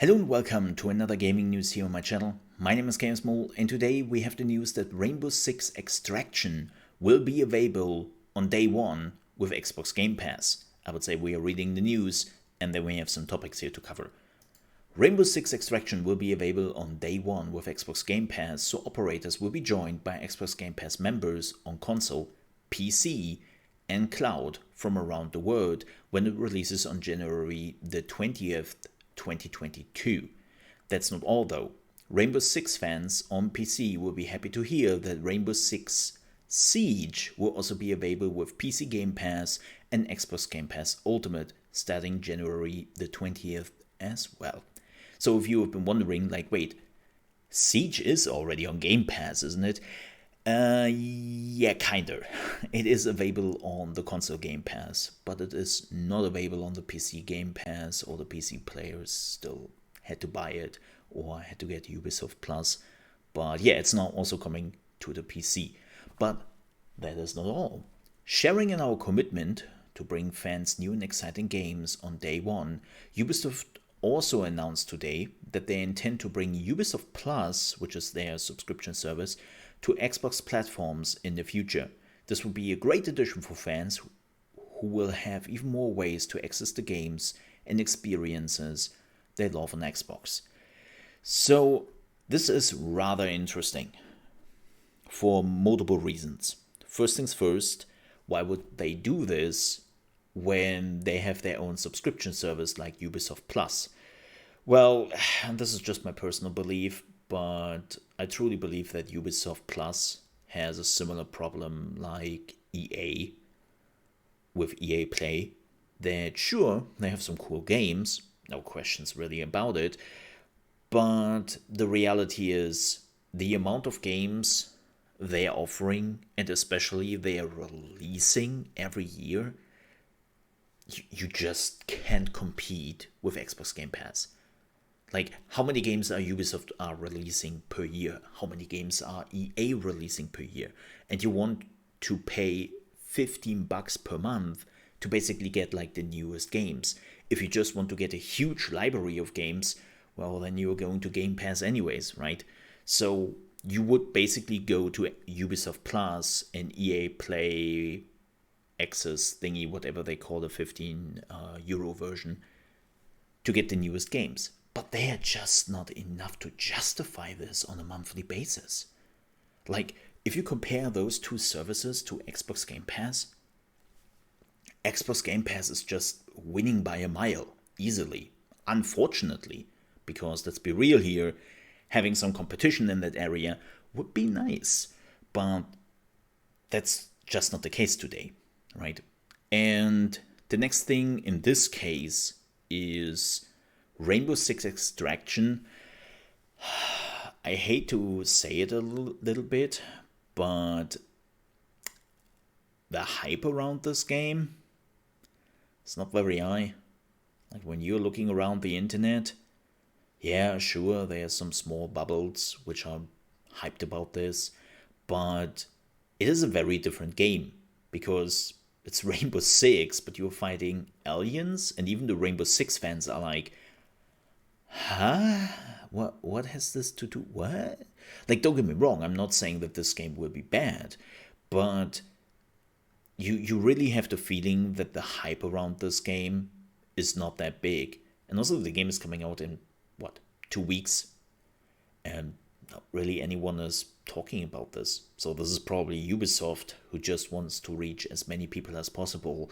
Hello and welcome to another gaming news here on my channel. My name is ChaosMole and today we have the news that Rainbow Six Extraction will be available on day one with Xbox Game Pass. I would say we are reading the news and then we have some topics here to cover. Rainbow Six Extraction will be available on day one with Xbox Game Pass, so operators will be joined by Xbox Game Pass members on console, PC and cloud from around the world when it releases on January the 20th, 2022. That's not all though. Rainbow Six fans on PC will be happy to hear that Rainbow Six Siege will also be available with PC Game Pass and Xbox Game Pass Ultimate starting January the 20th as well. So if you have been wondering, like, wait, Siege is already on Game Pass, isn't it? Yeah, kinda. It is available on the console Game Pass, but it is not available on the PC Game Pass, or the PC players still had to buy it or had to get Ubisoft Plus. But yeah, it's now also coming to the PC. But that is not all. Sharing in our commitment to bring fans new and exciting games on day one, Ubisoft also announced today that they intend to bring Ubisoft Plus, which is their subscription service, to Xbox platforms in the future. This will be a great addition for fans who will have even more ways to access the games and experiences they love on Xbox. So this is rather interesting for multiple reasons. First things first, why would they do this when they have their own subscription service like Ubisoft Plus? Well, this is just my personal belief, but I truly believe that Ubisoft Plus has a similar problem like EA with EA Play. That sure, they have some cool games, no questions really about it, but the reality is the amount of games they are offering, and especially they are releasing every year, you just can't compete with Xbox Game Pass. Like, how many games are Ubisoft releasing per year? How many games are EA releasing per year? And you want to pay $15 per month to basically get like the newest games. If you just want to get a huge library of games, well, then you're going to Game Pass anyways, right? So you would basically go to Ubisoft Plus and EA Play Access thingy, whatever they call the 15 euro version, to get the newest games. But they are just not enough to justify this on a monthly basis. Like, if you compare those two services to Xbox Game Pass, Xbox Game Pass is just winning by a mile, easily. Unfortunately, because let's be real here, having some competition in that area would be nice. But that's just not the case today, right? And the next thing in this case is Rainbow Six Extraction. I hate to say it a little bit, but the hype around this game is not very high. Like, when you're looking around the internet, yeah, sure, there are some small bubbles which are hyped about this, but it is a very different game because it's Rainbow Six, but you're fighting aliens, and even the Rainbow Six fans are like, huh? What has this to do? What? Like, don't get me wrong, I'm not saying that this game will be bad, but you really have the feeling that the hype around this game is not that big. And also the game is coming out in, 2 weeks? And not really anyone is talking about this. So this is probably Ubisoft, who just wants to reach as many people as possible,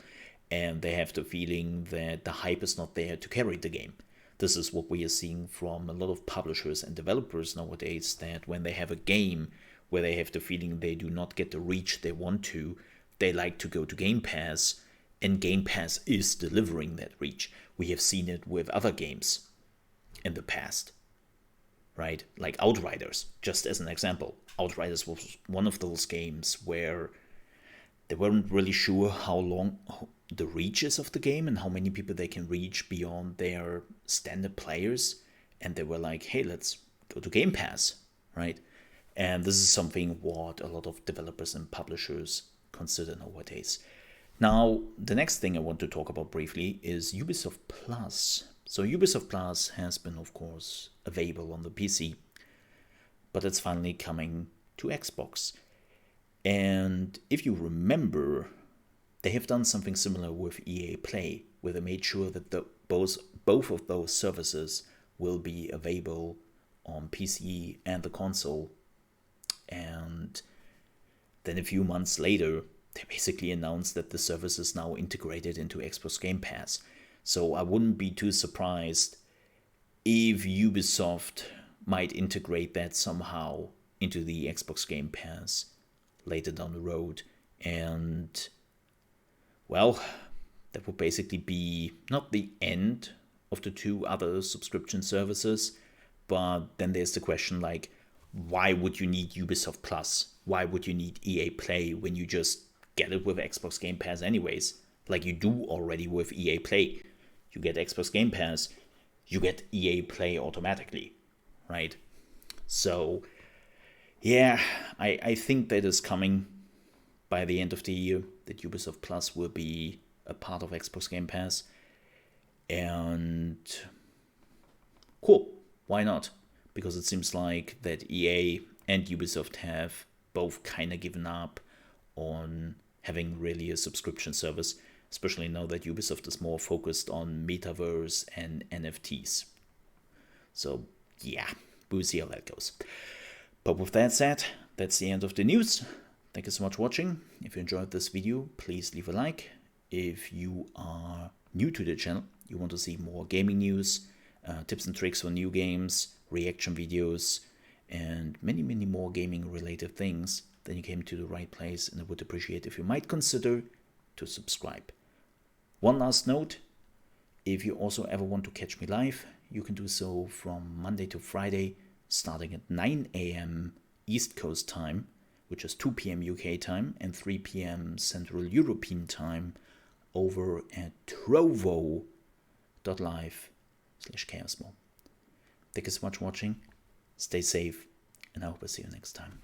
and they have the feeling that the hype is not there to carry the game. This is what we are seeing from a lot of publishers and developers nowadays, that when they have a game where they have the feeling they do not get the reach they want to, they like to go to Game Pass, and Game Pass is delivering that reach. We have seen it with other games in the past, right? Like Outriders, just as an example. Outriders was one of those games where they weren't really sure how long the reach is of the game and how many people they can reach beyond their standard players. And they were like, hey, let's go to Game Pass, right? And this is something what a lot of developers and publishers consider nowadays. Now, the next thing I want to talk about briefly is Ubisoft Plus. So Ubisoft Plus has been, of course, available on the PC, but it's finally coming to Xbox. And if you remember, they have done something similar with EA Play, where they made sure that both of those services will be available on PC and the console. And then a few months later, they basically announced that the service is now integrated into Xbox Game Pass. So I wouldn't be too surprised if Ubisoft might integrate that somehow into the Xbox Game Pass later down the road. And, well, that would basically be not the end of the two other subscription services, but then there's the question like, why would you need Ubisoft Plus? Why would you need EA Play when you just get it with Xbox Game Pass anyways? Like you do already with EA Play. You get Xbox Game Pass, you get EA Play automatically, right? So, yeah, I think that is coming by the end of the year, that Ubisoft Plus will be a part of Xbox Game Pass. And cool, why not? Because it seems like that EA and Ubisoft have both kind of given up on having really a subscription service, especially now that Ubisoft is more focused on metaverse and NFTs. So yeah, we'll see how that goes. But with that said, that's the end of the news. Thank you so much for watching. If you enjoyed this video, please leave a like. If you are new to the channel, you want to see more gaming news, tips and tricks for new games, reaction videos, and many more gaming related things, then you came to the right place, and I would appreciate if you might consider to subscribe. One last note, if you also ever want to catch me live, you can do so from Monday to Friday, starting at 9 a.m. East Coast time, which is 2 p.m. UK time and 3 p.m. Central European time, over at trovo.live/ChaosMole. Thank you so much for watching, stay safe, and I hope I see you next time.